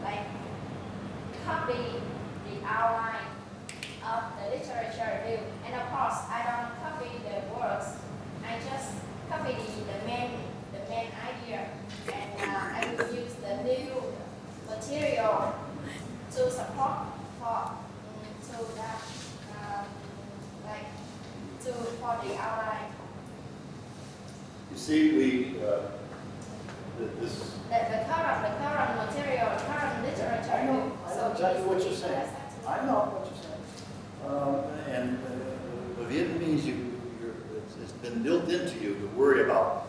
like copy the outline of the literature review. And of course, I don't copy the works. I just copy the main idea, and I will use the new material to support to that like for the outline. You see, this. The current material, current literature. I know exactly what you're saying. I know what you're saying. And the Vietnamese, it's been built into you to worry about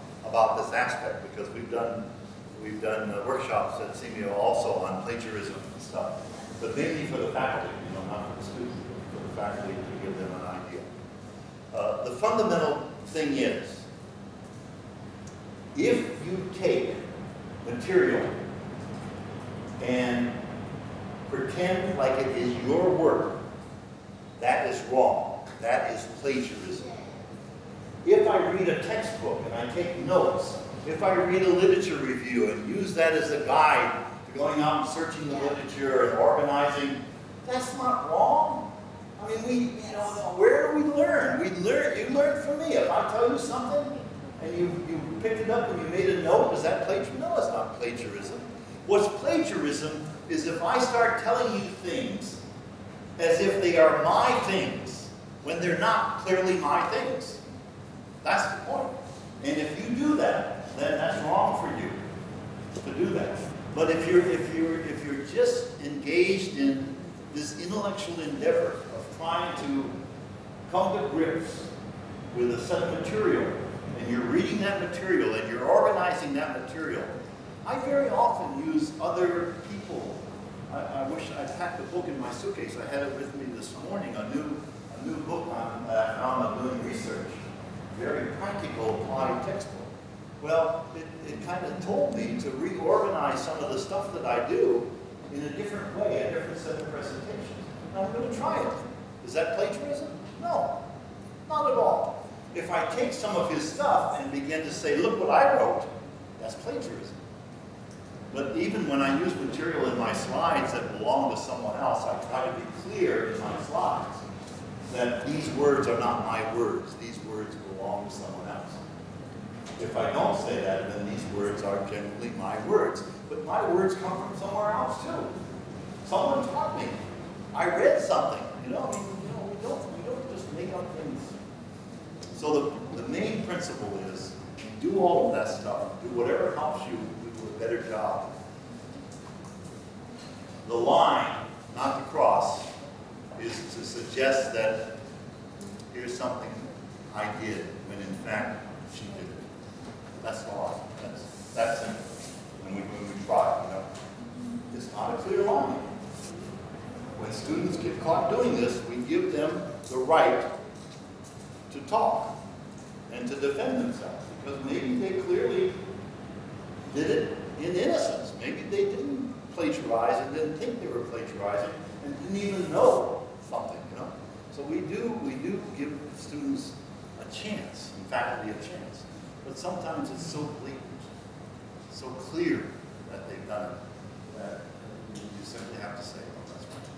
this aspect, because we've done workshops at CMU also on plagiarism and stuff, but mainly for the faculty, not for the students, but for the faculty to give them an idea. The fundamental thing is, if you take material and pretend like it is your work, that is wrong. That is plagiarism. If I read a textbook and I take notes, if I read a literature review and use that as a guide to going out and searching the literature and organizing, that's not wrong. I mean, where do we learn? You learn from me. If I tell you something and you picked it up and you made a note, is that plagiarism? No, it's not plagiarism. What's plagiarism is if I start telling you things as if they are my things when they're not clearly my things. That's the point. And if you do that, then that's wrong for you to do that. But if you're just engaged in this intellectual endeavor of trying to come to grips with a set of material, and you're reading that material and you're organizing that material, I very often use other people. I wish I'd packed the book in my suitcase. I had it with me this morning, a new book that I found on doing research. Very practical applied textbook. Well, it kind of told me to reorganize some of the stuff that I do in a different way, a different set of presentations. And I'm going to try it. Is that plagiarism? No, not at all. If I take some of his stuff and begin to say, look what I wrote, that's plagiarism. But even when I use material in my slides that belong to someone else, I try to be clear in my slides that these words are not my words. These words belong to someone else. If I don't say that, then these words are generally my words. But my words come from somewhere else too. Someone taught me. I read something. We don't just make up things. So the main principle is do all of that stuff. Do whatever helps you do a better job. The line, not the cross, is to suggest that here's something I did when in fact she did it. That's the line. That's it. When we try, it's not a clear line. When students get caught doing this, we give them the right to talk and to defend themselves, because maybe they clearly did it in innocence. Maybe they didn't plagiarize and didn't think they were plagiarizing and didn't even know something, So we do give students a chance, and faculty a chance. But sometimes it's so blatant, so clear that they've done it, that you simply have to say, oh, that's right.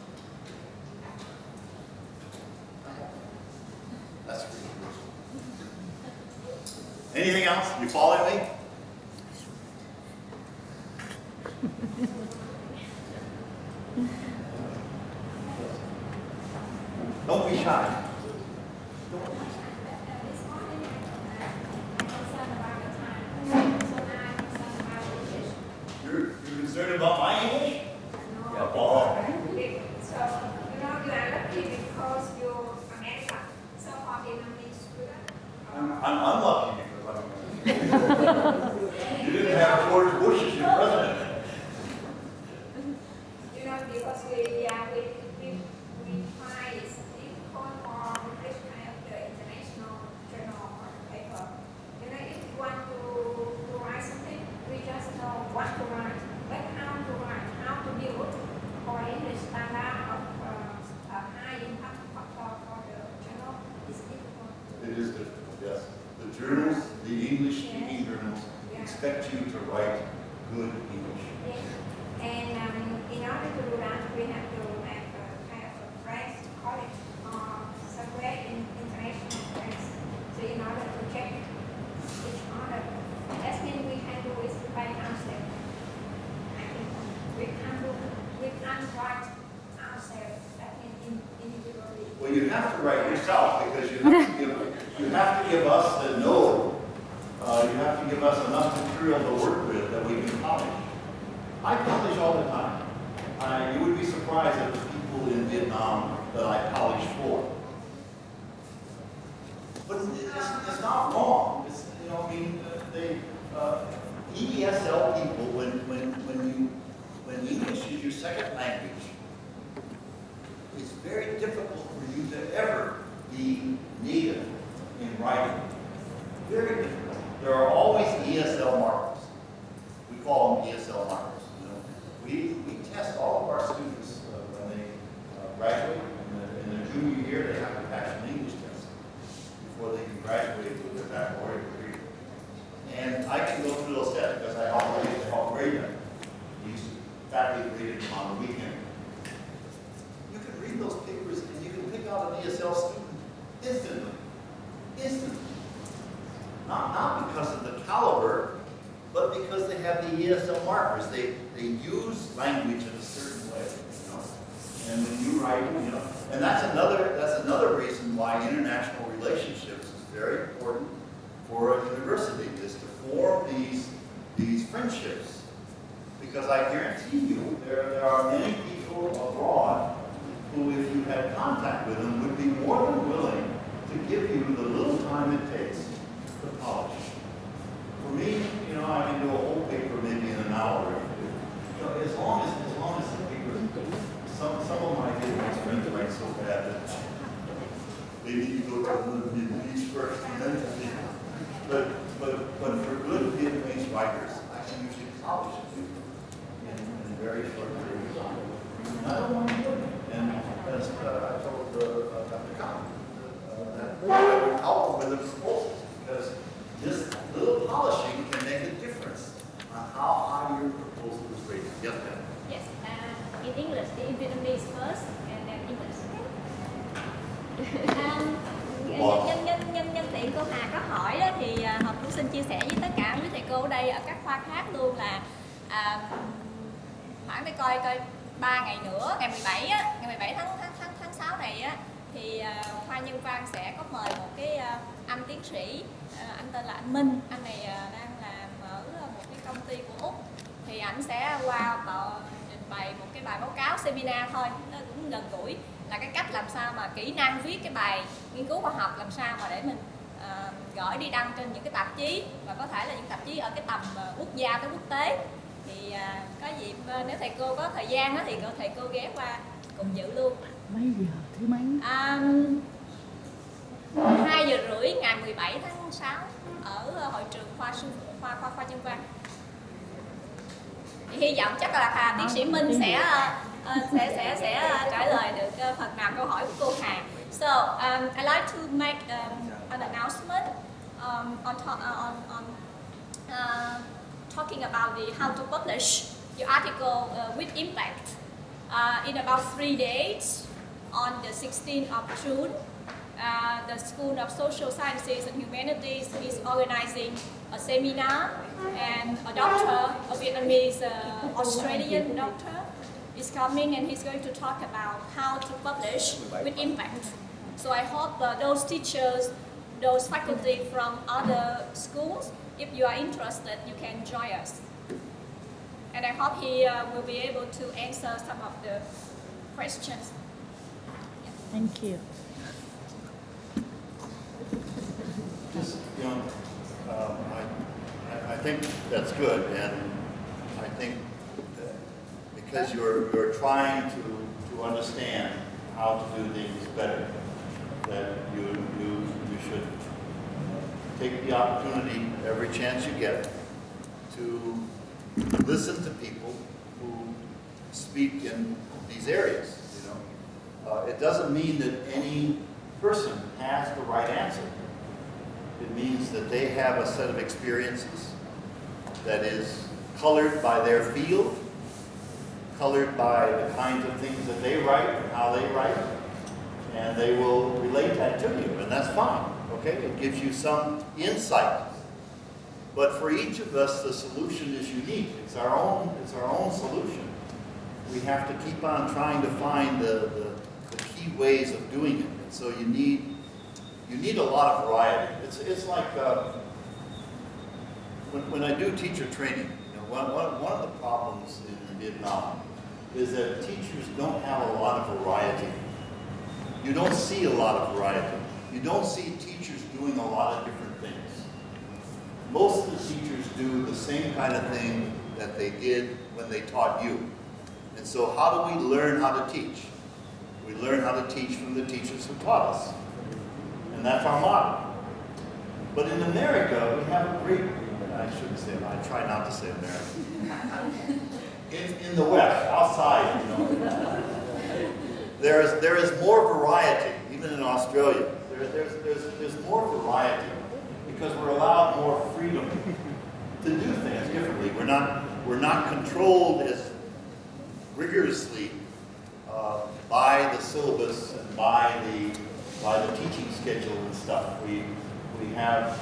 That's for you. Anything else? You following me? Don't be shy. You're concerned about my English? Yeah. Oh. So, you are lucky because you're American. So, for Vietnamese students, I'm unlucky because I'm American. You didn't have George Bush as your president. because we find it's difficult for this kind of the international journal or paper. If you want to write something, we just know what to write, but how to write, how to build for English standard of high impact factor for the journal is difficult. It is difficult, yes. The journals, the English-speaking journals, expect you to write good English. Yes. And in order to do that, we have to have a kind of a French college or somewhere in international France. So in order to check each other, that means we can do it by ourselves. I think we can't write ourselves. That means individually. Well, you have to write yourself because you have to give us the know. You have to give us enough material to work with that we can polish. I polish all the time. You would be surprised at the people in Vietnam that I polish for. But it's not wrong. It's, you know, I mean, ESL people, when English is your second language, it's very difficult for you to ever be native in writing. Very difficult. There are always ESL markers. We call them ESL markers. You know, we test all of our students when they graduate. In their junior year, they have to pass an English test before they can graduate with their baccalaureate degree. And I can go through those tests because I help grade them. These faculty graded them on the weekend. You can read those papers and you can pick out an ESL student instantly. Instantly. Not because of the caliber, but because they have the ESL markers. They use language in a certain way, you know. And when you write, you know, and that's another reason why international relationships is very important for a university, is to form these friendships. Because I guarantee you, there are many people abroad who, if you had contact with them, would be more than willing to give you the little time it takes to polish. For me, you know, I can do a whole paper maybe in an hour. You know, as long as the paper, some of my Vietnamese friends write so bad that they need to go to the Vietnamese first and then to me. But for good Vietnamese writers, I can usually polish it in a very short period of time. And I don't want to do it. And as I told Dr. Kahn, that I would help with the proposals, because this little polishing can make a difference on how high your proposal is rated. Yes, ma'am? Yes, in English, in Vietnamese first, and then English second. Nhân tiện cô Hà có hỏi đó, thì Hợp cũng xin chia sẻ với tất cả quý thầy cô ở đây ở các khoa khác luôn là khoảng để coi 3 ngày nữa, ngày 17 á, ngày 17 tháng 6 này á, thì khoa nhân văn sẽ có mời một cái anh tiến sĩ, anh tên là anh Minh. Anh này đang làm ở một cái công ty của Úc, thì ảnh sẽ qua trình bày một cái bài báo cáo seminar thôi, nó cũng gần gũi, là cái cách làm sao mà kỹ năng viết cái bài nghiên cứu khoa học làm sao mà để mình gửi đi đăng trên những cái tạp chí, và có thể là những tạp chí ở cái tầm quốc gia tới quốc tế. Thì có dịp nếu thầy cô có thời gian đó, thì thầy cô ghé qua cùng dự luôn. Mấy giờ thứ mấy? 2 giờ rưỡi ngày 17 tháng 6 ở hội trường khoa nhân văn. Thì hy vọng chắc là tiến sĩ Minh sẽ trả lời được phần nào câu hỏi của cô Hà. So I like to make an announcement talking about how to publish your article with impact. In about 3 days, on the 16th of June, the School of Social Sciences and Humanities is organizing a seminar, and a doctor, a Vietnamese Australian doctor, is coming, and he's going to talk about how to publish with impact. So I hope those teachers, those faculty from other schools, if you are interested, you can join us. And I hope he will be able to answer some of the questions. Thank you. Just, you know, I think that's good, and I think that because you're trying to understand how to do things better, that you should take the opportunity every chance you get to listen to people who speak in these areas. You know, it doesn't mean that any person has the right answer. It means that they have a set of experiences that is colored by their field colored by the kinds of things that they write and how they write, and they will relate that to you, and that's fine, okay? It gives you some insight. But for each of us, the solution is unique. It's our own solution. We have to keep on trying to find the key ways of doing it. And so you need a lot of variety. It's like when I do teacher training, you know, one of the problems in Vietnam is that teachers don't have a lot of variety. You don't see a lot of variety. You don't see teachers doing a lot of different things. Most of the teachers do the same kind of thing that they did when they taught you. And so how do we learn how to teach? We learn how to teach from the teachers who taught us. And that's our model. But in America, we have a great, I shouldn't say, I try not to say America. In the West, outside, you know, there is more variety, even in Australia. There's more variety because we're allowed more freedom to do things differently. We're not controlled as rigorously by the syllabus and by the teaching schedule and stuff. We have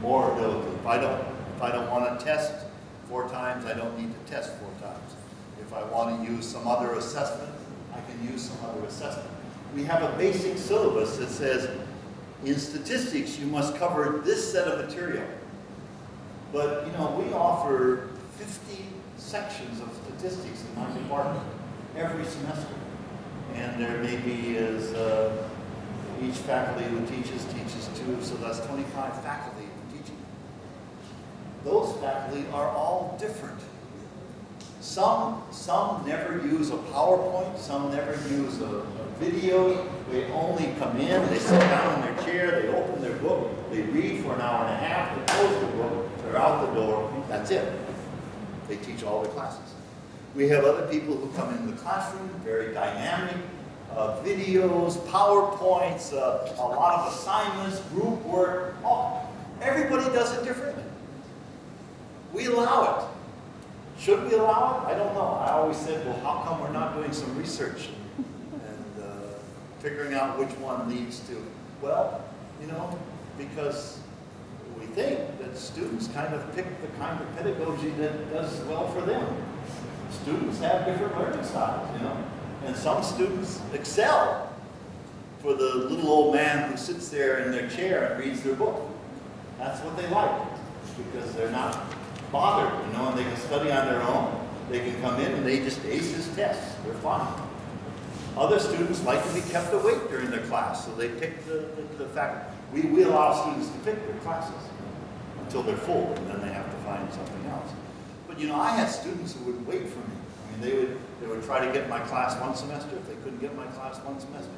more ability. If I don't want to test 4 times, I don't need to test 4 times. If I want to use some other assessment, I can use some other assessment. We have a basic syllabus that says, in statistics, you must cover this set of material. But, you know, we offer 50 sections of statistics in my department every semester. And there may be each faculty who teaches 2, so that's 25 faculty teaching. Those faculty are all different. Some never use a PowerPoint, some never use a video. They only come in, they sit down in their chair, they open their book, they read for an hour and a half, they close the book, they're out the door, that's it. They teach all the classes. We have other people who come into the classroom, very dynamic, videos, PowerPoints, a lot of assignments, group work. Everybody does it differently. We allow it. Should we allow it? I don't know. I always said, well, how come we're not doing some research and figuring out which one leads to? Well, you know, because we think that students kind of pick the kind of pedagogy that does well for them. Students have different learning styles, you know, and some students excel for the little old man who sits there in their chair and reads their book. That's what they like, because they're not bothered, you know, and they can study on their own. They can come in and they just ace his tests. They're fine. Other students like to be kept awake during their class, so they pick the fact. We allow students to pick their classes until they're full, and then they have to find something else. But you know, I had students who would wait for me. I mean, they would try to get my class one semester. If they couldn't get my class one semester,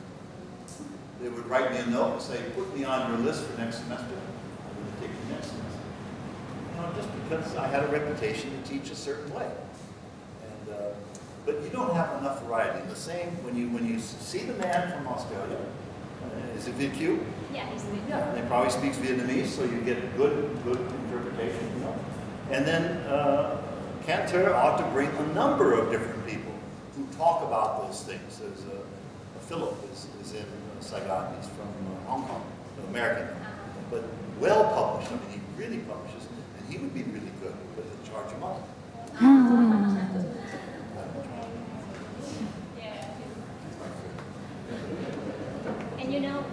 they would write me a note and say, put me on your list for next semester. I'm going to take you next semester. You know, just because I had a reputation to teach a certain way. And but you don't have enough variety. And the same when you see the man from Australia. Is it Viet Kieu? Yeah, he's Viet. Yeah, and he probably speaks Vietnamese, so you get good interpretation, you know. And then Cantor ought to bring a number of different people who talk about those things. There's Philip is in Saigon. He's from Hong Kong, American, but well published. I mean, he really publishes, and he would be really good, but he'll charge you money. And you know,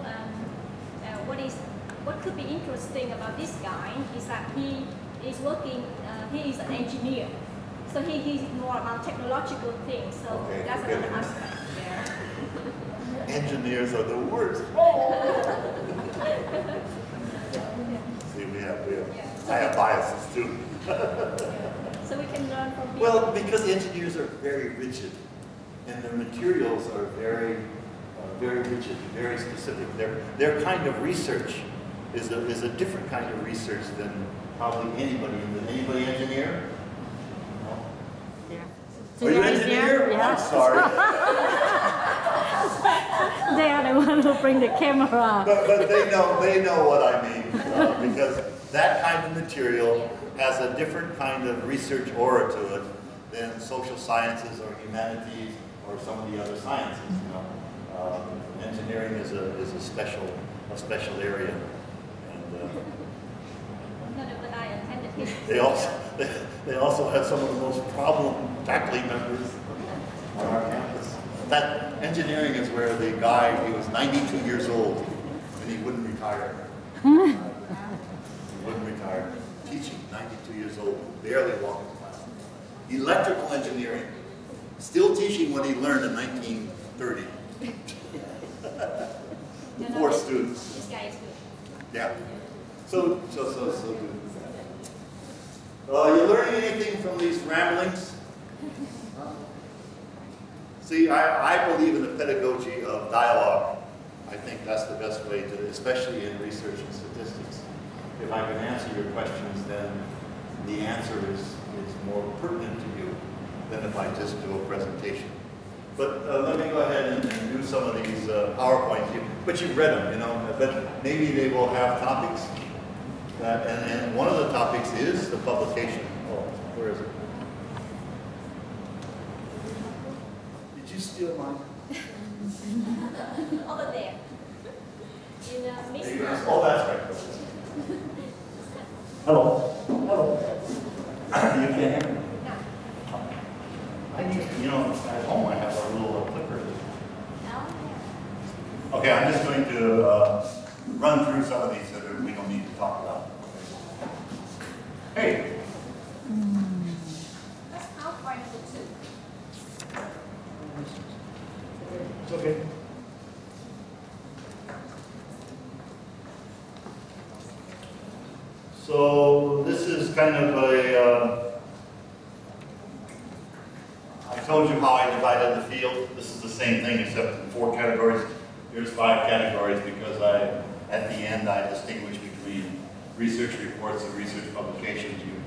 what could be interesting about this guy is that he is working, he is an engineer. So he's more about technological things, so Okay, that's forget another it. aspect there. Engineers are the worst. See, I have biases too. So we can learn from people. Well, because engineers are very rigid, and their materials are very rigid, very specific. Their kind of research is a different kind of research than probably anybody. Anybody engineer? No? Yeah. Are you an engineer? Yeah. I'm sorry. They are the ones who bring the camera. But they know what I mean, because that kind of material has a different kind of research aura to it than social sciences or humanities or some of the other sciences. You know, engineering is a special area, and No, but I attended history. they also have some of the most problem faculty members on our campus. That engineering is where the guy, he was 92 years old and he wouldn't retire. He wouldn't retire. Teaching, 92 years old, barely walking class. Electrical engineering, still teaching what he learned in 1930. Four students. This guy is good. Yeah. So good. You learning anything from these ramblings? See, I believe in the pedagogy of dialogue. I think that's the best way to, especially in research and statistics. If I can answer your questions, then the answer is more pertinent to you than if I just do a presentation. But let me go ahead and do some of these PowerPoints. But you've read them, you know. But maybe they will have topics. And one of the topics is the publication. Oh, where is it? Did you steal mine? Over there. In Miss Oh, that's right. Hello. Hello. You can't hear me? No. I need, you know, at home I have a little clicker. No. Okay, I'm just going to run through some of these that we don't need to talk about. Hey. That's PowerPoint for two. It's okay. So this is kind of a, I told you how I divided the field. This is the same thing except in 4 categories. Here's 5 categories because at the end I distinguish between research reports and research publications. You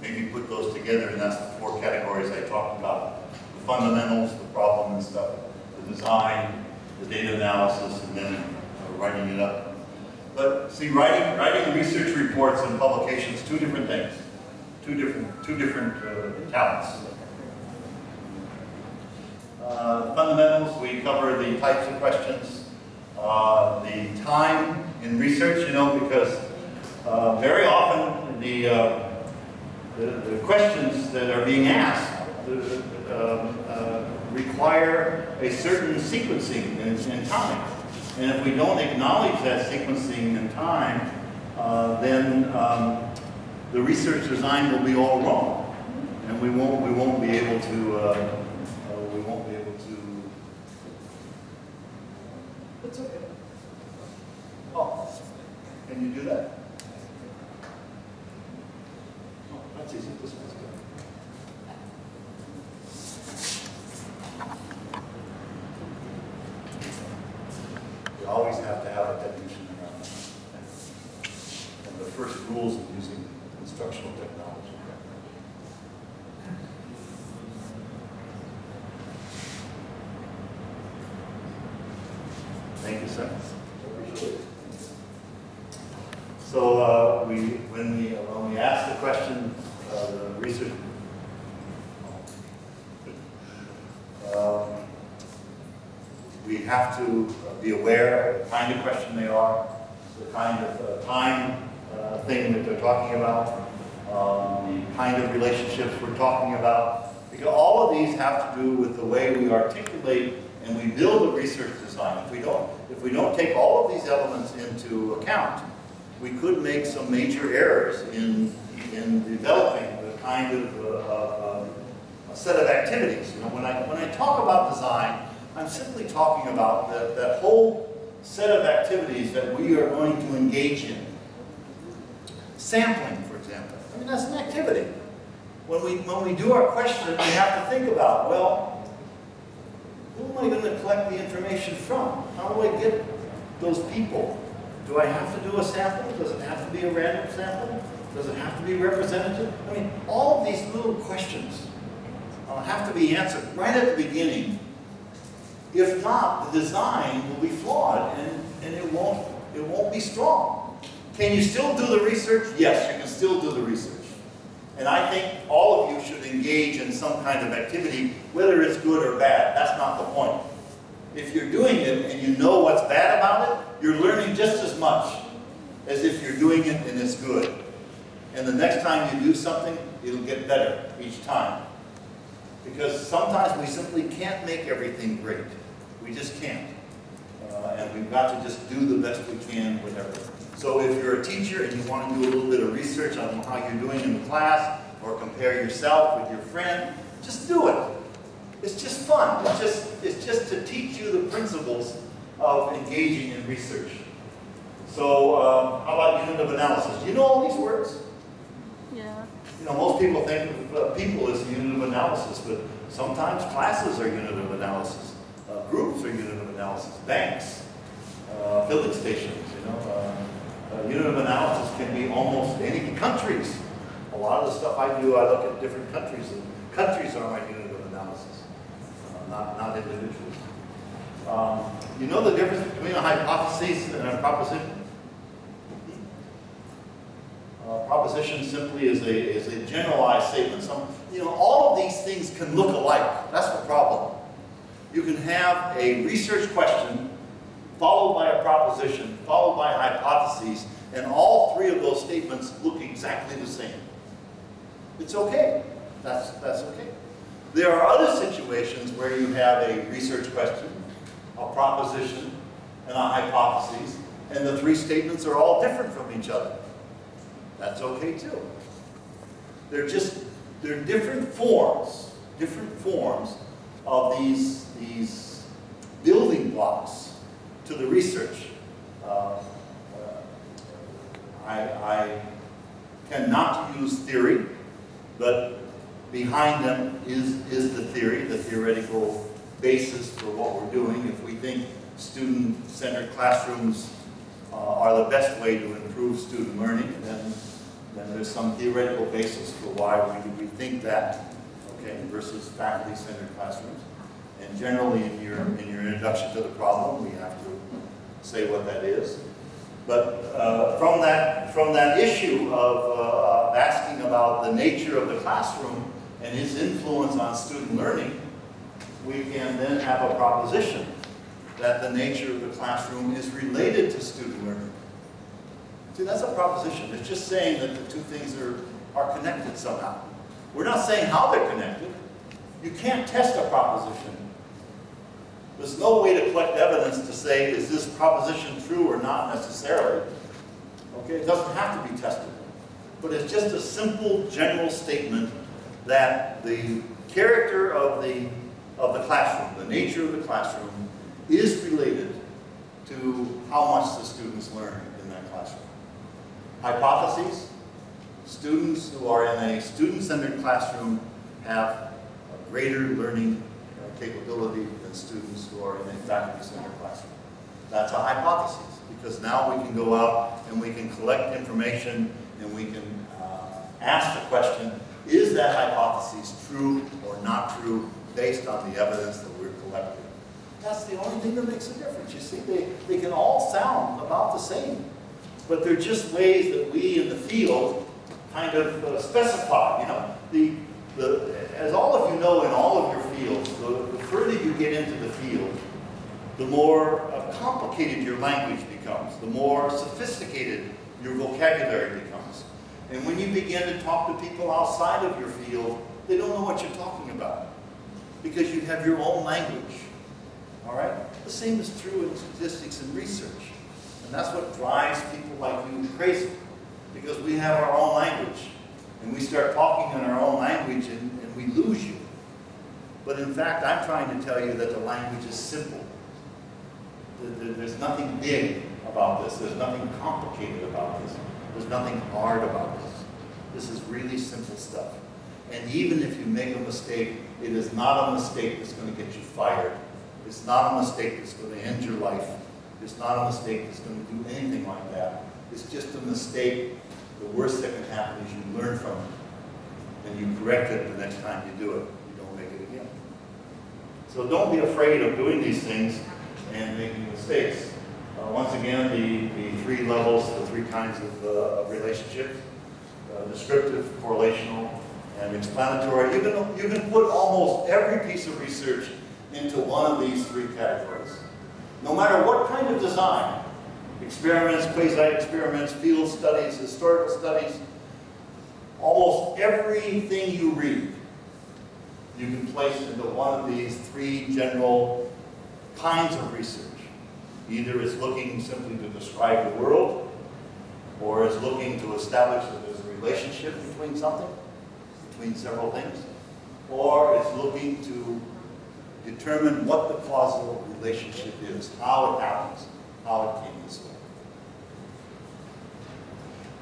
maybe put those together and that's the 4 categories I talked about. The fundamentals, the problem and stuff, the design, the data analysis, and then writing it up. But see, writing research reports and publications, 2 different things, two different talents. Fundamentals, we cover the types of questions, the time in research, you know, because very often the questions that are being asked require a certain sequencing in time. And if we don't acknowledge that sequencing in time, then the research design will be all wrong, and we won't be able to. It's okay. Oh, can you do that? Oh, that's easy. This one's good. You always have to have a technician around. One of the first rules of using instructional technology. Thank you, sir. So when we ask the question, the research. We have to be aware of the kind of question they are, the kind of time thing that they're talking about, the kind of relationships we're talking about, because all of these have to do with the way we articulate and we build a research design. If we don't take all of these elements into account, we could make some major errors in developing the kind of a set of activities. You know, when I talk about design, I'm simply talking about that whole set of activities that we are going to engage in. Sampling, for example. I mean, that's an activity. When we do our question, we have to think about, well, who am I going to collect the information from? How do I get those people? Do I have to do a sample? Does it have to be a random sample? Does it have to be representative? I mean, all of these little questions have to be answered right at the beginning. If not, the design will be flawed and it won't be strong. Can you still do the research? Yes, you can still do the research. And I think all of you should engage in some kind of activity, whether it's good or bad. That's not the point. If you're doing it and you know what's bad about it, you're learning just as much as if you're doing it and it's good. And the next time you do something, it'll get better each time. Because sometimes we simply can't make everything great. We just can't. And we've got to just do the best we can, whatever. So if you're a teacher and you want to do a little bit of research on how you're doing in the class, or compare yourself with your friend, just do it. It's just fun. It's just to teach you the principles of engaging in research. So how about unit of analysis? Do you know all these words? Yeah. You know, most people think of people as a unit of analysis, but sometimes classes are unit of analysis. Groups are unit of analysis. Banks, filling stations, you know. Unit of analysis can be almost any countries. A lot of the stuff I do, I look at different countries, and countries are my unit of analysis, not individuals. You know the difference between a hypothesis and a proposition? Proposition simply is a generalized statement. All of these things can look alike. That's the problem. You can have a research question followed by a proposition, followed by hypotheses, and all three of those statements look exactly the same. It's okay. That's okay. There are other situations where you have a research question, a proposition, and a hypothesis, and the three statements are all different from each other. That's okay too. They're different forms of these building blocks to the research. I tend not to use theory, but behind them is the theory, the theoretical basis for what we're doing. If we think student-centered classrooms are the best way to improve student learning, then there's some theoretical basis for why we think that, okay, versus faculty-centered classrooms. And generally in your introduction to the problem, we have to say what that is. But from that issue of asking about the nature of the classroom and its influence on student learning, we can then have a proposition that the nature of the classroom is related to student learning. See, that's a proposition. It's just saying that the two things are connected somehow. We're not saying how they're connected. You can't test a proposition. There's no way to collect evidence to say, is this proposition true or not necessarily? Okay, it doesn't have to be tested. But it's just a simple general statement that the character of the classroom, the nature of the classroom, is related to how much the students learn in that classroom. Hypotheses: students who are in a student-centered classroom have a greater learning capability than students who are in a faculty-centered classroom. That's a hypothesis, because now we can go out and we can collect information and we can ask the question, is that hypothesis true or not true based on the evidence that we're collecting? That's the only thing that makes a difference. You see, they can all sound about the same, but they're just ways that we in the field kind of specify. You know, as all of you know in all of your fields, the further you get into the field, the more complicated your language becomes, the more sophisticated your vocabulary becomes. And when you begin to talk to people outside of your field, they don't know what you're talking about, because you have your own language. All right? The same is true in statistics and research. And that's what drives people like you crazy, because we have our own language. And we start talking in our own language and we lose you. But in fact, I'm trying to tell you that the language is simple. There's nothing big about this. There's nothing complicated about this. There's nothing hard about this. This is really simple stuff. And even if you make a mistake, it is not a mistake that's going to get you fired. It's not a mistake that's going to end your life. It's not a mistake that's going to do anything like that. It's just a mistake. The worst that can happen is you learn from it. And you correct it the next time you do it. You don't make it again. So don't be afraid of doing these things and making mistakes. Once again, the three levels, the three kinds of relationships. descriptive, correlational, and explanatory. You can put almost every piece of research into one of these three categories. No matter what kind of design, experiments, quasi-experiments, field studies, historical studies, almost everything you read, you can place into one of these three general kinds of research. Either it's looking simply to describe the world, or it's looking to establish that there's a relationship between something, between several things, or it's looking to determine what the causal relationship is, how it happens, how it came this way.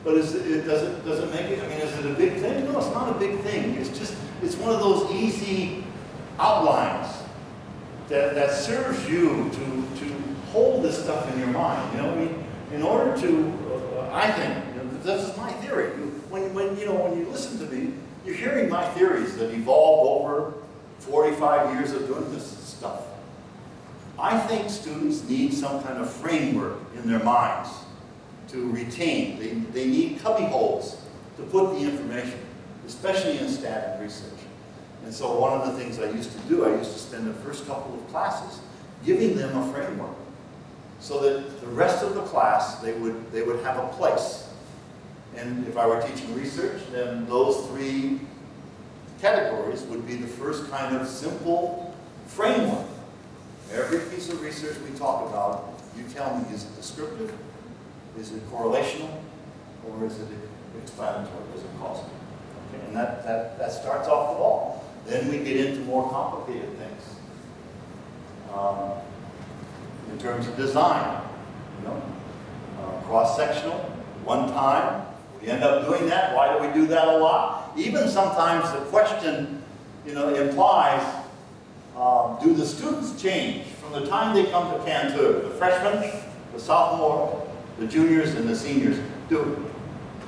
But does it make it, I mean, is it a big thing? No, it's not a big thing. It's one of those easy outlines that serves you to hold this stuff in your mind. You know, I mean, in order to, I think, you know, this is my theory. When you listen to me, you're hearing my theories that evolved over 45 years of doing this stuff. I think students need some kind of framework in their minds to retain. They need cubby holes to put the information, especially in static research. And so one of the things I used to do, I used to spend the first couple of classes giving them a framework so that the rest of the class, they would have a place. And if I were teaching research, then those three categories would be the first kind of simple framework. Every piece of research we talk about, you tell me, is it descriptive? Is it correlational? Or is it explanatory? Is it causal? Okay, and that starts off the ball. Then we get into more complicated things. In terms of design, you know, cross-sectional, one time. We end up doing that. Why do we do that a lot? Even sometimes the question, you know, implies, do the students change from the time they come to Cantor? The freshmen, the sophomore, the juniors, and the seniors.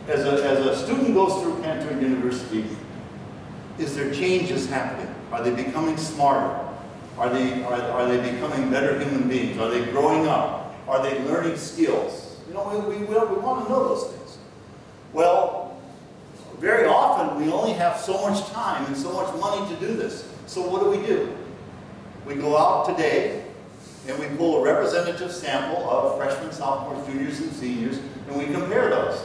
As a student goes through Cantor University, is there changes happening? Are they becoming smarter? Are they becoming better human beings? Are they growing up? Are they learning skills? You know, we want to know those things. Well, very often we only have so much time and so much money to do this. So what do? We go out today and we pull a representative sample of freshmen, sophomores, juniors, and seniors, and we compare those.